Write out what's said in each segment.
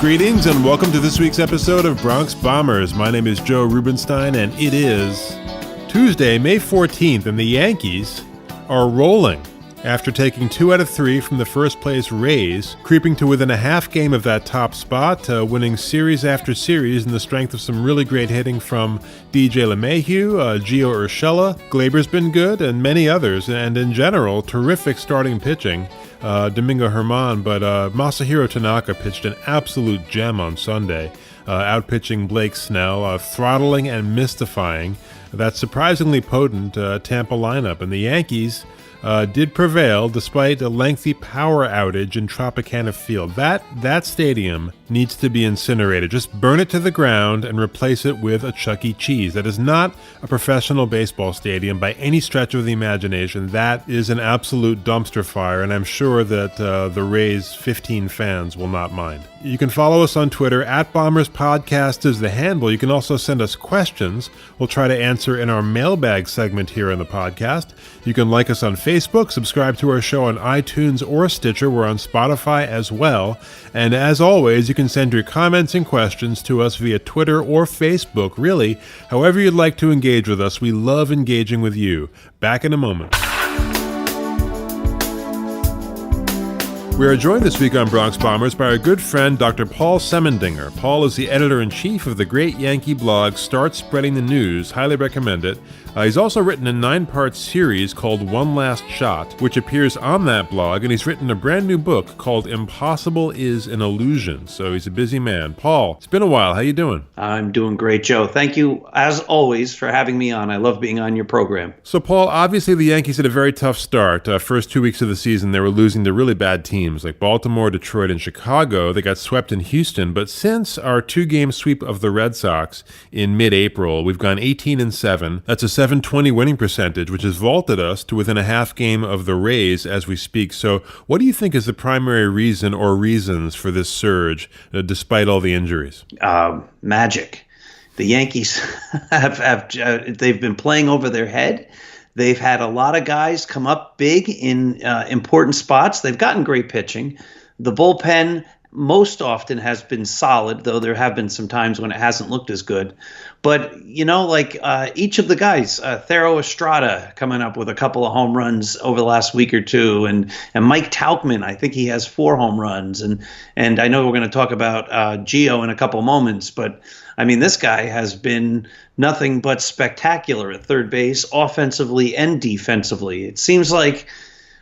Greetings and welcome to this week's episode of Bronx Bombers. My name is Joe Rubenstein and it is Tuesday, May 14th, and the Yankees are rolling after taking 2 out of 3 from the first place Rays, creeping to within a half game of that top spot, winning series after series in the strength of some really great hitting from DJ LaMahieu, Gio Urshela, Glaber's been good, and many others, and in general, terrific starting pitching. Domingo Germán, but Masahiro Tanaka pitched an absolute gem on Sunday, outpitching Blake Snell, throttling and mystifying that surprisingly potent Tampa lineup. And the Yankees did prevail despite a lengthy power outage in Tropicana Field. That stadium needs to be incinerated. Just burn it to the ground and replace it with a Chuck E. Cheese. That is not a professional baseball stadium by any stretch of the imagination. That is an absolute dumpster fire, and I'm sure that the Rays' 15 fans will not mind. You can follow us on Twitter. @BombersPodcast is the handle. You can also send us questions. We'll try to answer in our mailbag segment here on the podcast. You can like us on Facebook, subscribe to our show on iTunes or Stitcher. We're on Spotify as well. And as always, you can send your comments and questions to us via Twitter or Facebook. Really, however you'd like to engage with us. We love engaging with you. Back in a moment. We are joined this week on Bronx Bombers by our good friend Dr. Paul Semendinger. Paul is the editor-in-chief of the great Yankee blog Start Spreading the News. Highly recommend it. He's also written a 9-part series called One Last Shot, which appears on that blog, and he's written a brand new book called Impossible is an Illusion. So he's a busy man. Paul, it's been a while. How you doing? I'm doing great, Joe. Thank you, as always, for having me on. I love being on your program. So, Paul, obviously the Yankees had a very tough start. First 2 weeks of the season, they were losing to really bad teams like Baltimore, Detroit, and Chicago. They got swept in Houston. But since our 2-game sweep of the Red Sox in mid-April, we've gone 18-7. That's a .720 winning percentage, which has vaulted us to within a half game of the Rays as we speak. So what do you think is the primary reason or reasons for this surge, despite all the injuries? Magic. The Yankees they've been playing over their head. They've had a lot of guys come up big in important spots. They've gotten great pitching. The bullpen most often has been solid, though there have been some times when it hasn't looked as good. But, each of the guys, Thero Estrada coming up with a couple of home runs over the last week or two, and Mike Tauchman, I think he has 4 home runs. And I know we're going to talk about Gio in a couple moments, but, I mean, this guy has been nothing but spectacular at third base, offensively and defensively. It seems like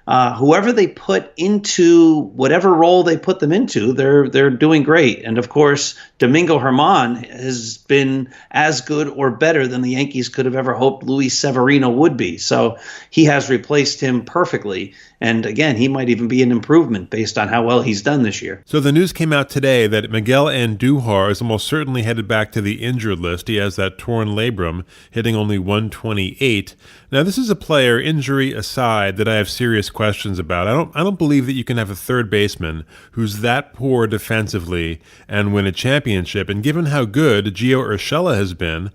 whoever they put into whatever role they put them into, they're doing great. And of course, Domingo Germán has been as good or better than the Yankees could have ever hoped Luis Severino would be. So he has replaced him perfectly. And again, he might even be an improvement based on how well he's done this year. So the news came out today that Miguel Andujar is almost certainly headed back to the injured list. He has that torn labrum, hitting only 128. Now, this is a player, injury aside, that I have serious questions about. I don't believe that you can have a third baseman who's that poor defensively and win a championship. And given how good Gio Urshela has been,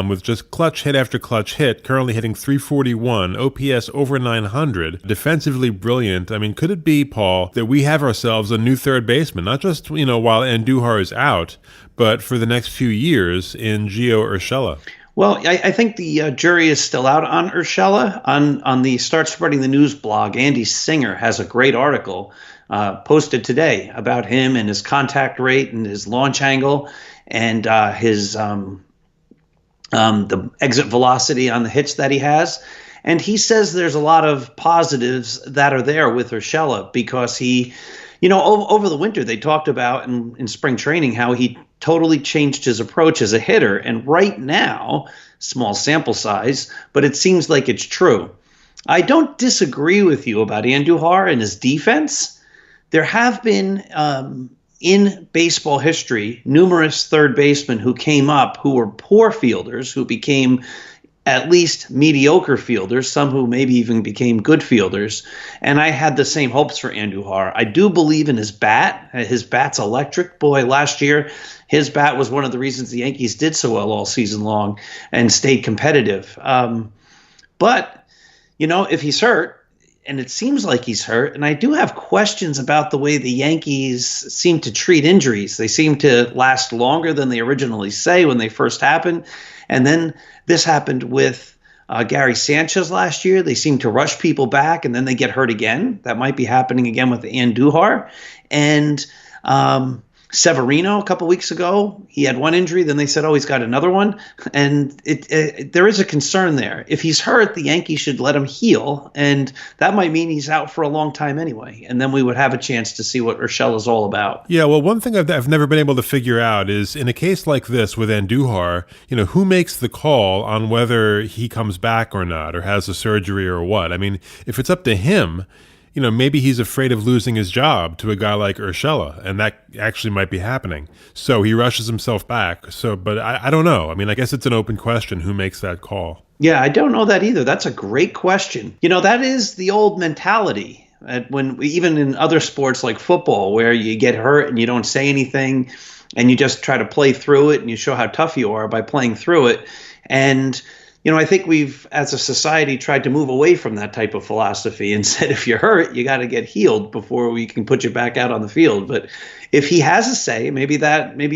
with just clutch hit after clutch hit, currently hitting .341, OPS over 900, defensively brilliant. I mean, could it be, Paul, that we have ourselves a new third baseman, not just, while Andujar is out, but for the next few years in Gio Urshela? Well, I think the jury is still out on Urshela. On the Start Spreading the News blog, Andy Singer has a great article posted today about him and his contact rate and his launch angle and his the exit velocity on the hits that he has. And he says there's a lot of positives that are there with Urshela because he, over the winter they talked about in spring training how he totally changed his approach as a hitter. And right now, small sample size, but it seems like it's true. I don't disagree with you about Andujar and his defense. There have been, in baseball history, numerous third basemen who came up who were poor fielders, who became at least mediocre fielders, some who maybe even became good fielders. And I had the same hopes for Andujar. I do believe in his bat. His bat's electric. Boy, last year, his bat was one of the reasons the Yankees did so well all season long and stayed competitive. But, if he's hurt, and it seems like he's hurt. And I do have questions about the way the Yankees seem to treat injuries. They seem to last longer than they originally say when they first happen. And then this happened with Gary Sanchez last year. They seem to rush people back and then they get hurt again. That might be happening again with Andujar. And Severino a couple weeks ago, he had one injury. Then they said, oh, he's got another one. And there is a concern there. If he's hurt, the Yankees should let him heal. And that might mean he's out for a long time anyway. And then we would have a chance to see what Urshela is all about. Yeah, well, one thing I've never been able to figure out is in a case like this with Andujar, who makes the call on whether he comes back or not, or has a surgery or what? I mean, if it's up to him, maybe he's afraid of losing his job to a guy like Urshela, and that actually might be happening. So he rushes himself back. But I don't know. I mean, I guess it's an open question who makes that call. Yeah, I don't know that either. That's a great question. That is the old mentality. When even in other sports like football, where you get hurt and you don't say anything, and you just try to play through it, and you show how tough you are by playing through it. And I think we've, as a society, tried to move away from that type of philosophy and said, if you're hurt, you got to get healed before we can put you back out on the field. But if he has a say, maybe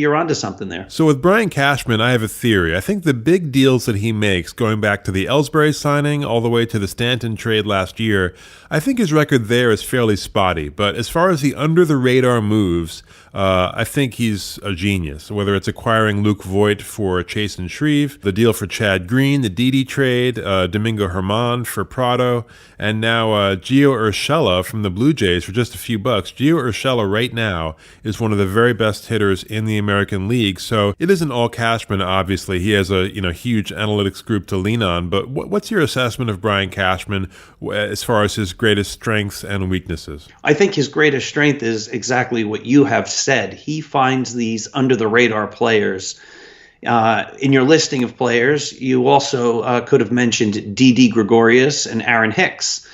you're onto something there. So with Brian Cashman, I have a theory. I think the big deals that he makes, going back to the Ellsbury signing all the way to the Stanton trade last year, I think his record there is fairly spotty. But as far as the under-the-radar moves, I think he's a genius. Whether it's acquiring Luke Voigt for Chase and Shreve, the deal for Chad Green, the Didi trade, Domingo Germán for Prado, and now Gio Urshela from the Blue Jays for just a few bucks. Gio Urshela right now is one of the very best hitters in the American League. So it isn't all Cashman, obviously. He has a huge analytics group to lean on. But what's your assessment of Brian Cashman as far as his greatest strengths and weaknesses? I think his greatest strength is exactly what you have said. He finds these under-the-radar players. In your listing of players, you also could have mentioned Didi Gregorius and Aaron Hicks.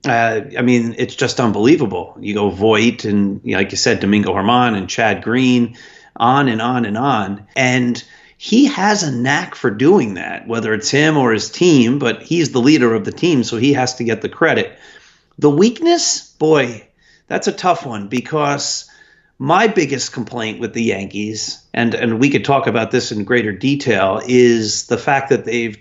I mean, it's just unbelievable. You go Voigt and, like you said, Domingo Germán and Chad Green, on and on and on. And he has a knack for doing that, whether it's him or his team, but he's the leader of the team, so he has to get the credit. The weakness, boy, that's a tough one, because my biggest complaint with the Yankees, and we could talk about this in greater detail, is the fact that they've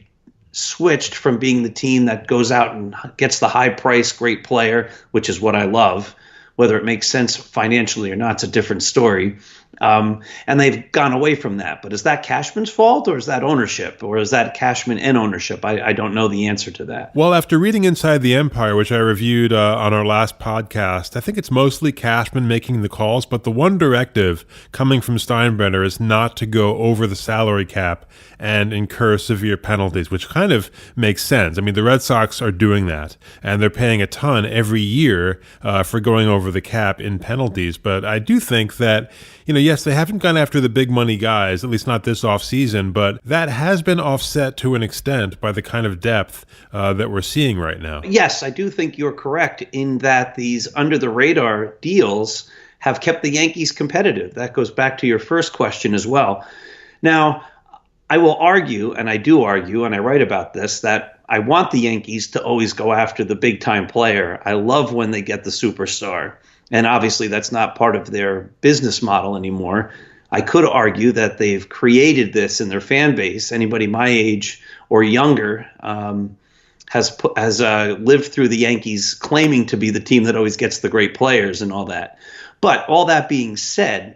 switched from being the team that goes out and gets the high price, great player, which is what I love. Whether it makes sense financially or not, it's a different story. And they've gone away from that. But is that Cashman's fault, or is that ownership, or is that Cashman and ownership? I don't know the answer to that. Well, after reading Inside the Empire, which I reviewed on our last podcast, I think it's mostly Cashman making the calls, but the one directive coming from Steinbrenner is not to go over the salary cap and incur severe penalties, which kind of makes sense. I mean, the Red Sox are doing that, and they're paying a ton every year for going over the cap in penalties. But I do think that, yes, they haven't gone after the big money guys, at least not this offseason, but that has been offset to an extent by the kind of depth that we're seeing right now. Yes, I do think you're correct in that these under-the-radar deals have kept the Yankees competitive. That goes back to your first question as well. Now, I will argue, and I do argue, and I write about this, that I want the Yankees to always go after the big-time player. I love when they get the superstar. And obviously that's not part of their business model anymore. I could argue that they've created this in their fan base. Anybody my age or younger has lived through the Yankees claiming to be the team that always gets the great players and all that. But all that being said,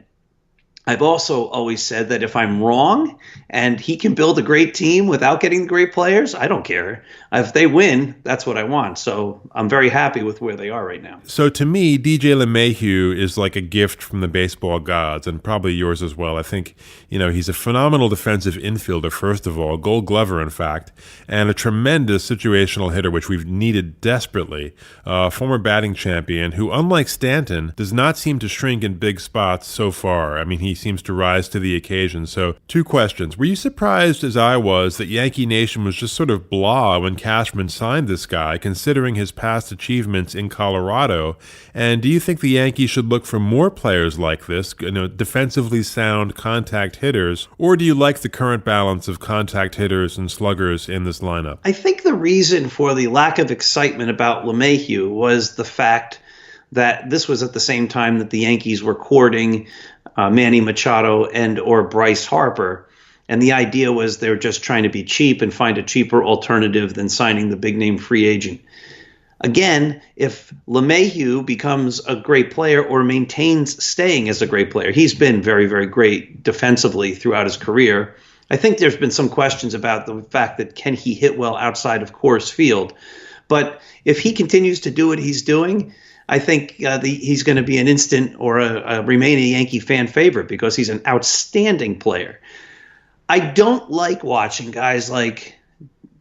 I've also always said that if I'm wrong and he can build a great team without getting great players, I don't care. If they win, that's what I want. So I'm very happy with where they are right now. So to me, DJ LaMahieu is like a gift from the baseball gods, and probably yours as well. I think, he's a phenomenal defensive infielder, first of all, Gold Glover, in fact, and a tremendous situational hitter, which we've needed desperately. Former batting champion who, unlike Stanton, does not seem to shrink in big spots so far. I mean, he he seems to rise to the occasion. So, two questions. Were you surprised, as I was, that Yankee Nation was just sort of blah when Cashman signed this guy, considering his past achievements in Colorado? And do you think the Yankees should look for more players like this, defensively sound contact hitters, or do you like the current balance of contact hitters and sluggers in this lineup? I think the reason for the lack of excitement about LaMahieu was the fact that this was at the same time that the Yankees were courting Manny Machado and or Bryce Harper. And the idea was they were just trying to be cheap and find a cheaper alternative than signing the big name free agent. Again, if LaMahieu becomes a great player or maintains staying as a great player, he's been very, very great defensively throughout his career. I think there's been some questions about the fact that can he hit well outside of Coors Field. But if he continues to do what he's doing, I think he's going to be an instant or remain a Yankee fan favorite because he's an outstanding player. I don't like watching guys like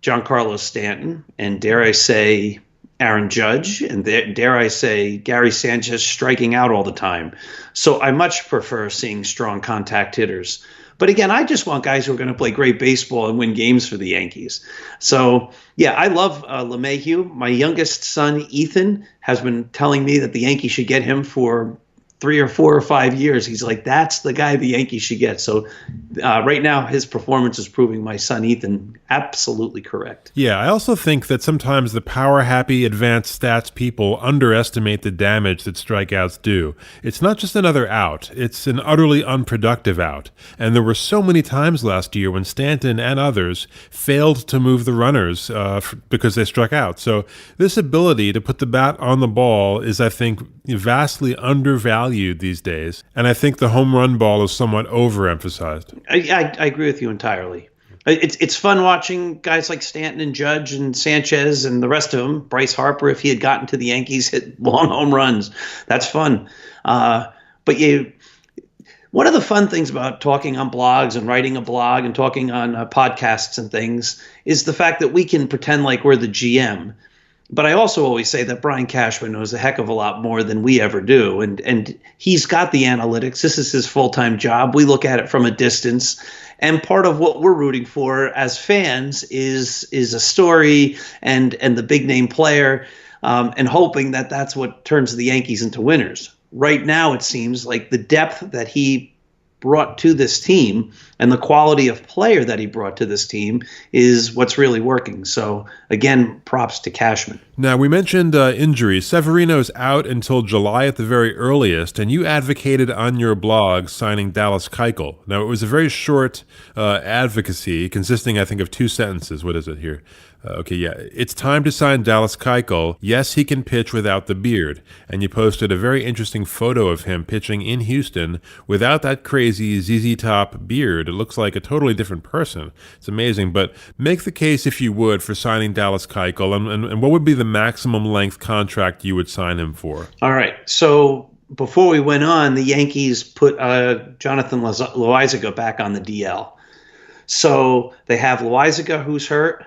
Giancarlo Stanton and, dare I say, Aaron Judge and, dare I say, Gary Sanchez striking out all the time. So I much prefer seeing strong contact hitters. But again, I just want guys who are going to play great baseball and win games for the Yankees. So, yeah, I love LaMahieu. My youngest son, Ethan, has been telling me that the Yankees should get him for 3 or 4 or 5 years. He's like, that's the guy the Yankees should get. So right now, his performance is proving my son, Ethan, absolutely correct. Yeah, I also think that sometimes the power-happy advanced stats people underestimate the damage that strikeouts do. It's not just another out. It's an utterly unproductive out. And there were so many times last year when Stanton and others failed to move the runners because they struck out. So this ability to put the bat on the ball is, I think, vastly undervalued these days, and I think the home run ball is somewhat overemphasized. I agree with you entirely. It's fun watching guys like Stanton and Judge and Sanchez and the rest of them. Bryce Harper, if he had gotten to the Yankees, hit long home runs. That's fun. But one of the fun things about talking on blogs and writing a blog and talking on podcasts and things is the fact that we can pretend like we're the GM. But I also always say that Brian Cashman knows a heck of a lot more than we ever do. And he's got the analytics. This is his full-time job. We look at it from a distance. And part of what we're rooting for as fans is a story and the big-name player and hoping that that's what turns the Yankees into winners. Right now, it seems like the depth that he brought to this team and the quality of player that he brought to this team is what's really working. So, again, props to Cashman. Now, we mentioned injuries. Severino's out until July at the very earliest, and you advocated on your blog signing Dallas Keuchel. Now, it was a very short advocacy consisting, I think, of 2 sentences. What is it here? It's time to sign Dallas Keuchel. Yes, he can pitch without the beard. And you posted a very interesting photo of him pitching in Houston without that crazy ZZ Top beard. It looks like a totally different person. It's amazing. But make the case, if you would, for signing Dallas Keuchel, and what would be the maximum length contract you would sign him for? All right. So before we went on, the Yankees put Jonathan Loaizaga back on the DL. So they have Loaizaga, who's hurt.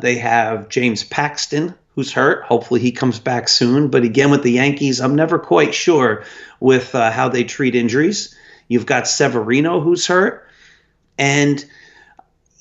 They have James Paxton, who's hurt. Hopefully he comes back soon. But again, with the Yankees, I'm never quite sure with how they treat injuries. You've got Severino, who's hurt. And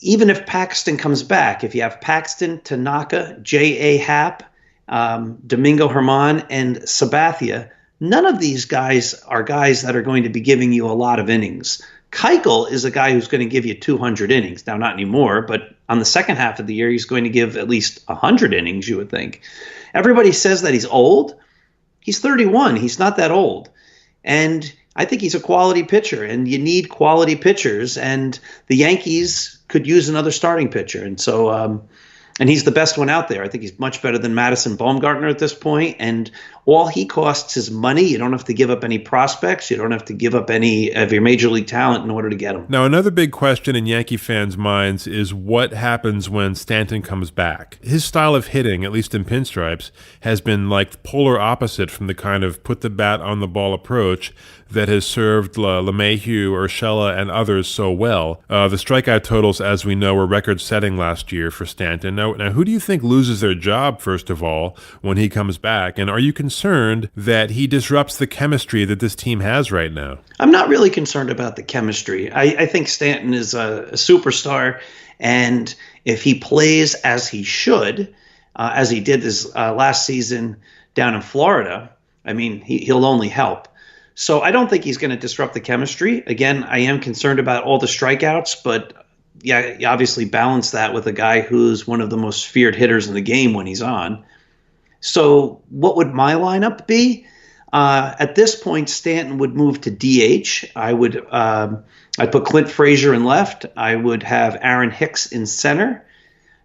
even if Paxton comes back, if you have Paxton, Tanaka, J.A. Happ, Domingo Germán, and Sabathia, none of these guys are guys that are going to be giving you a lot of innings. Keuchel is a guy who's going to give you 200 innings. Now, not anymore, but on the second half of the year, he's going to give at least 100 innings, you would think. Everybody says that he's old. He's 31. He's not that old. And I think he's a quality pitcher, and you need quality pitchers, and the Yankees could use another starting pitcher. And so and he's the best one out there. I think he's much better than Madison Bumgarner at this point. And all he costs is money. You don't have to give up any prospects. You don't have to give up any of your major league talent in order to get him. Now, another big question in Yankee fans' minds is what happens when Stanton comes back. His style of hitting, at least in pinstripes, has been like polar opposite from the kind of put the bat on the ball approach that has served LaMahieu, Urshela, and others so well. The strikeout totals, as we know, were record-setting last year for Stanton. Now, Now, who do you think loses their job, first of all, when he comes back? And are you concerned that he disrupts the chemistry that this team has right now? I'm not really concerned about the chemistry. I think Stanton is a superstar, and if he plays as he should, as he did this last season down in Florida, I mean, he'll only help. So I don't think he's going to disrupt the chemistry. Again, I am concerned about all the strikeouts, but yeah, you obviously balance that with a guy who's one of the most feared hitters in the game when he's on. So what would my lineup be? At this point, Stanton would move to DH. I'd put Clint Frazier in left. I would have Aaron Hicks in center.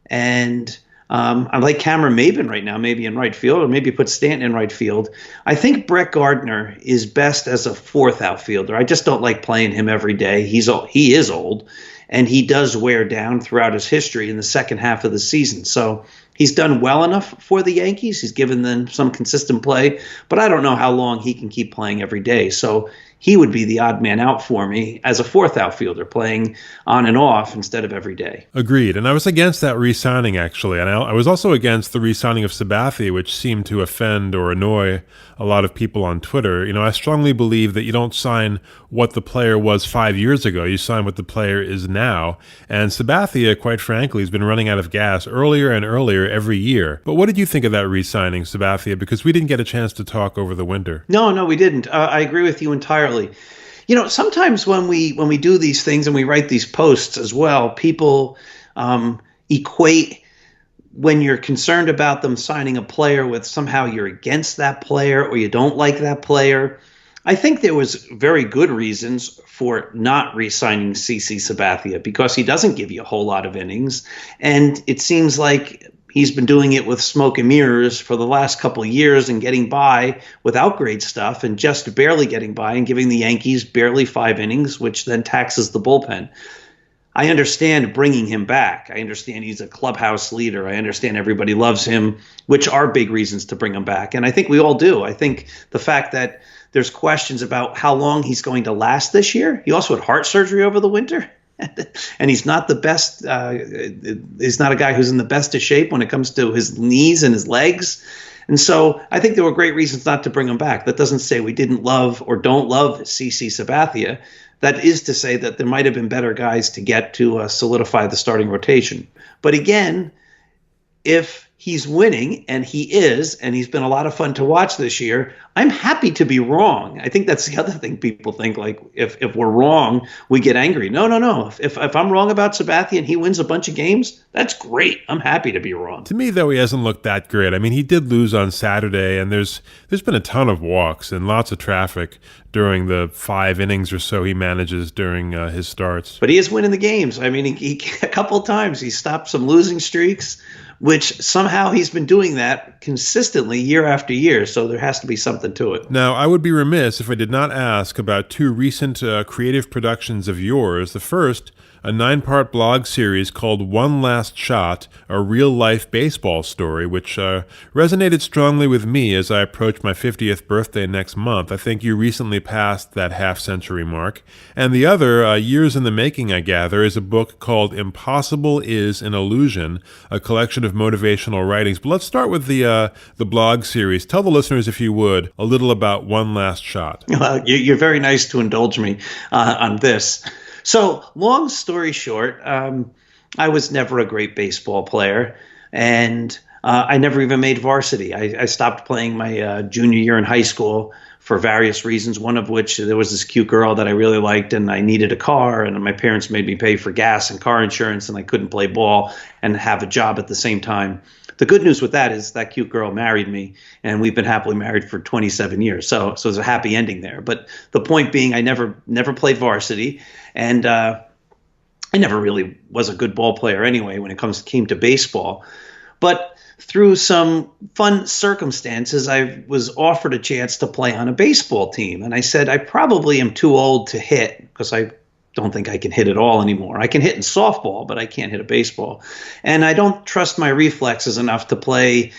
And I like Cameron Maybin right now, maybe in right field, or maybe put Stanton in right field. I think Brett Gardner is best as a fourth outfielder. I just don't like playing him every day. He is old, and he does wear down throughout his history in the second half of the season. So he's done well enough for the Yankees. He's given them some consistent play, but I don't know how long he can keep playing every day. So he would be the odd man out for me as a fourth outfielder, playing on and off instead of every day. Agreed. And I was against that re-signing, actually. And I was also against the re-signing of Sabathia, which seemed to offend or annoy a lot of people on Twitter. I strongly believe that you don't sign what the player was 5 years ago. You sign what the player is now. And Sabathia, quite frankly, has been running out of gas earlier and earlier every year. But what did you think of that re-signing, Sabathia? Because we didn't get a chance to talk over the winter. No, we didn't. I agree with you entirely. Sometimes when we do these things and we write these posts as well, people equate when you're concerned about them signing a player with somehow you're against that player or you don't like that player. I think there was very good reasons for not re-signing CC Sabathia because he doesn't give you a whole lot of innings, and it seems like he's been doing it with smoke and mirrors for the last couple of years and getting by without great stuff and just barely getting by and giving the Yankees barely 5 innings, which then taxes the bullpen. I understand bringing him back. I understand he's a clubhouse leader. I understand everybody loves him, which are big reasons to bring him back. And I think we all do. I think the fact that there's questions about how long he's going to last this year. He also had heart surgery over the winter. And he's not the best. He's not a guy who's in the best of shape when it comes to his knees and his legs. And so I think there were great reasons not to bring him back. That doesn't say we didn't love or don't love CC Sabathia. That is to say that there might have been better guys to get to solidify the starting rotation. But again, if he's winning, and he is, and he's been a lot of fun to watch this year, I'm happy to be wrong. I think that's the other thing people think, like, if we're wrong, we get angry. No. If I'm wrong about Sabathia and he wins a bunch of games, that's great. I'm happy to be wrong. To me, though, he hasn't looked that great. I mean, he did lose on Saturday, and there's been a ton of walks and lots of traffic during the 5 innings or so he manages during his starts. But he is winning the games. I mean, he a couple of times he stopped some losing streaks, which somehow he's been doing that consistently year after year. So there has to be something to it. Now, I would be remiss if I did not ask about 2 recent creative productions of yours. The first, a 9-part blog series called One Last Shot, a real-life baseball story, which resonated strongly with me as I approach my 50th birthday next month. I think you recently passed that half-century mark. And the other, years in the making, I gather, is a book called Impossible is an Illusion, a collection of motivational writings. But let's start with the blog series. Tell the listeners, if you would, a little about One Last Shot. Well, you're very nice to indulge me on this. So, long story short, I was never a great baseball player, and I never even made varsity. I stopped playing my junior year in high school for various reasons, one of which there was this cute girl that I really liked, and I needed a car, and my parents made me pay for gas and car insurance, and I couldn't play ball and have a job at the same time. The good news with that is that cute girl married me, and we've been happily married for 27 years. So there's a happy ending there. But the point being, I never played varsity, and I never really was a good ball player anyway when it came to baseball. But through some fun circumstances, I was offered a chance to play on a baseball team. And I said, I probably am too old to hit because I don't think I can hit at all anymore. I can hit in softball, but I can't hit a baseball. And I don't trust my reflexes enough to play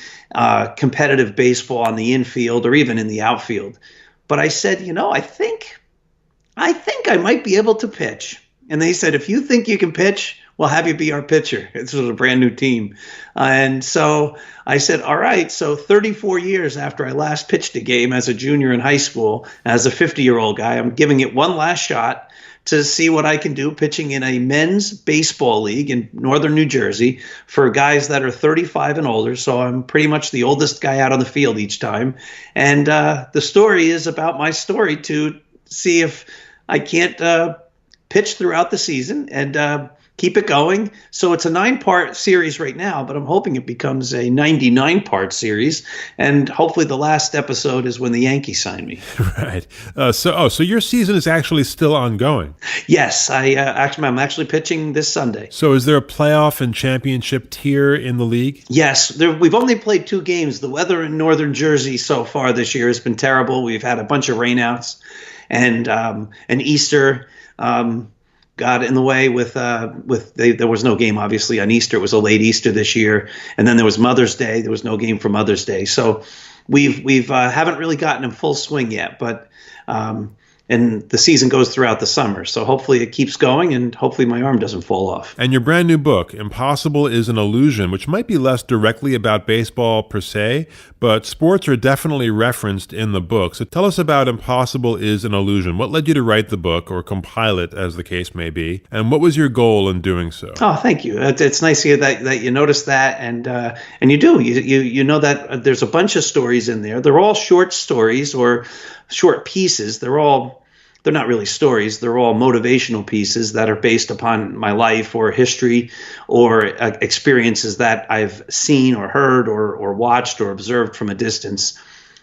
competitive baseball on the infield or even in the outfield. But I said, I think I might be able to pitch. And they said, if you think you can pitch, we'll have you be our pitcher. This was a brand new team. And so I said, all right, so 34 years after I last pitched a game as a junior in high school, as a 50-year-old guy, I'm giving it one last shot to see what I can do pitching in a men's baseball league in northern New Jersey for guys that are 35 and older. So I'm pretty much the oldest guy out on the field each time. And the story is about my story to see if I can't pitch throughout the season and keep it going. So it's a 9-part series right now, but I'm hoping it becomes a 99-part series. And hopefully the last episode is when the Yankees sign me. Right. So your season is actually still ongoing. Yes, I'm actually pitching this Sunday. So is there a playoff and championship tier in the league? Yes, we've only played 2 games. The weather in northern Jersey so far this year has been terrible. We've had a bunch of rainouts, and Easter got in the way there was no game, obviously, on Easter. It was a late Easter this year. And then there was Mother's Day. There was no game for Mother's Day. So we've haven't really gotten in full swing yet, but and the season goes throughout the summer. So hopefully it keeps going, and hopefully my arm doesn't fall off. And your brand new book, Impossible is an Illusion, which might be less directly about baseball per se, but sports are definitely referenced in the book. So tell us about Impossible is an Illusion. What led you to write the book, or compile it, as the case may be? And what was your goal in doing so? Oh, thank you. It's nice to hear that you noticed that, and you do. You know that there's a bunch of stories in there. They're all short stories or short pieces. They're not really stories. They're all motivational pieces that are based upon my life or history or experiences that I've seen or heard or watched or observed from a distance.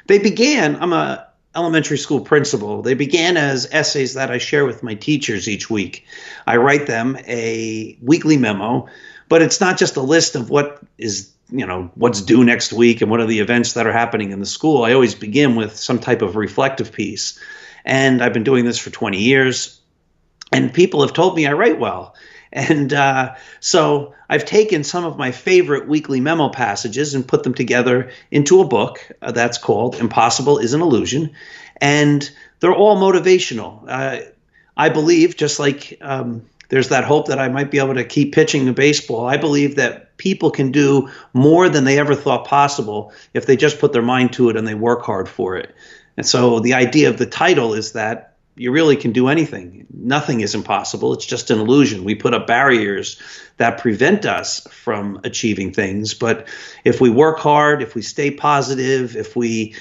I'm a elementary school principal. They began as essays that I share with my teachers each week. I write them a weekly memo, but it's not just a list of what's due next week and what are the events that are happening in the school. I always begin with some type of reflective piece. And I've been doing this for 20 years, and people have told me I write well. And so I've taken some of my favorite weekly memo passages and put them together into a book that's called Impossible is an Illusion. And they're all motivational. I believe, just like there's that hope that I might be able to keep pitching the baseball, I believe that people can do more than they ever thought possible if they just put their mind to it and they work hard for it. And so the idea of the title is that you really can do anything. Nothing is impossible. It's just an illusion. We put up barriers that prevent us from achieving things. But if we work hard, if we stay positive, if we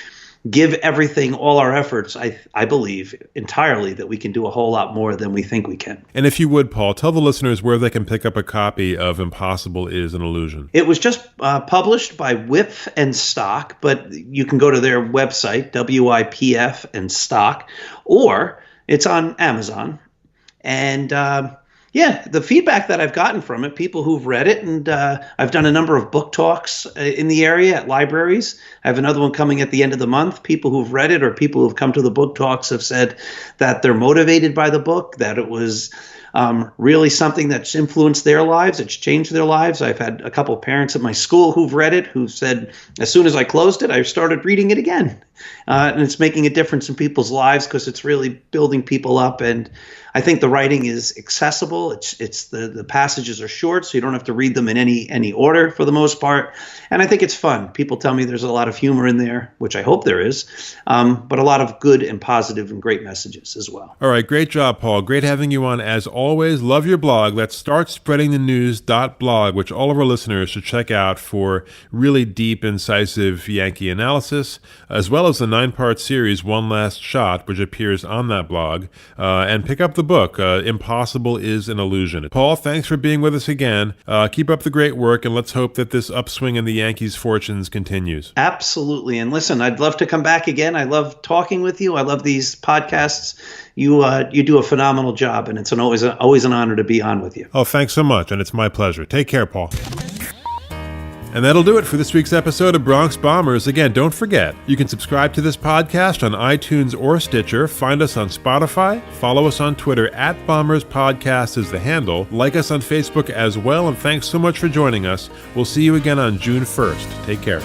give everything, all our efforts, I believe entirely that we can do a whole lot more than we think we can. And if you would, Paul, tell the listeners where they can pick up a copy of Impossible is an Illusion. It was just published by Whip and Stock, but you can go to their website, WIPF and Stock, or it's on Amazon. And the feedback that I've gotten from it, people who've read it, and I've done a number of book talks in the area at libraries. I have another one coming at the end of the month. People who've read it or people who've come to the book talks have said that they're motivated by the book, that it was really something that's influenced their lives. It's changed their lives. I've had a couple of parents at my school who've read it who said, as soon as I closed it, I started reading it again. And it's making a difference in people's lives because it's really building people up. And I think the writing is accessible. It's the passages are short, so you don't have to read them in any order for the most part. And I think it's fun. People tell me there's a lot of humor in there, which I hope there is, but a lot of good and positive and great messages as well. All right. Great job, Paul. Great having you on as always. Love your blog. That's startspreadingthenews.blog, which all of our listeners should check out for really deep, incisive Yankee analysis, as well as the 9-part series, One Last Shot, which appears on that blog, and pick up the book, Impossible is an Illusion. Paul, thanks for being with us again. Keep up the great work, and let's hope that this upswing in the Yankees' fortunes continues. Absolutely. And listen, I'd love to come back again. I love talking with you. I love these podcasts. You do a phenomenal job, and it's always an honor to be on with you. Oh, thanks so much, and it's my pleasure. Take care, Paul. And that'll do it for this week's episode of Bronx Bombers. Again, don't forget, you can subscribe to this podcast on iTunes or Stitcher, find us on Spotify, follow us on Twitter @BombersPodcast is the handle, like us on Facebook as well, and thanks so much for joining us. We'll see you again on June 1st. Take care.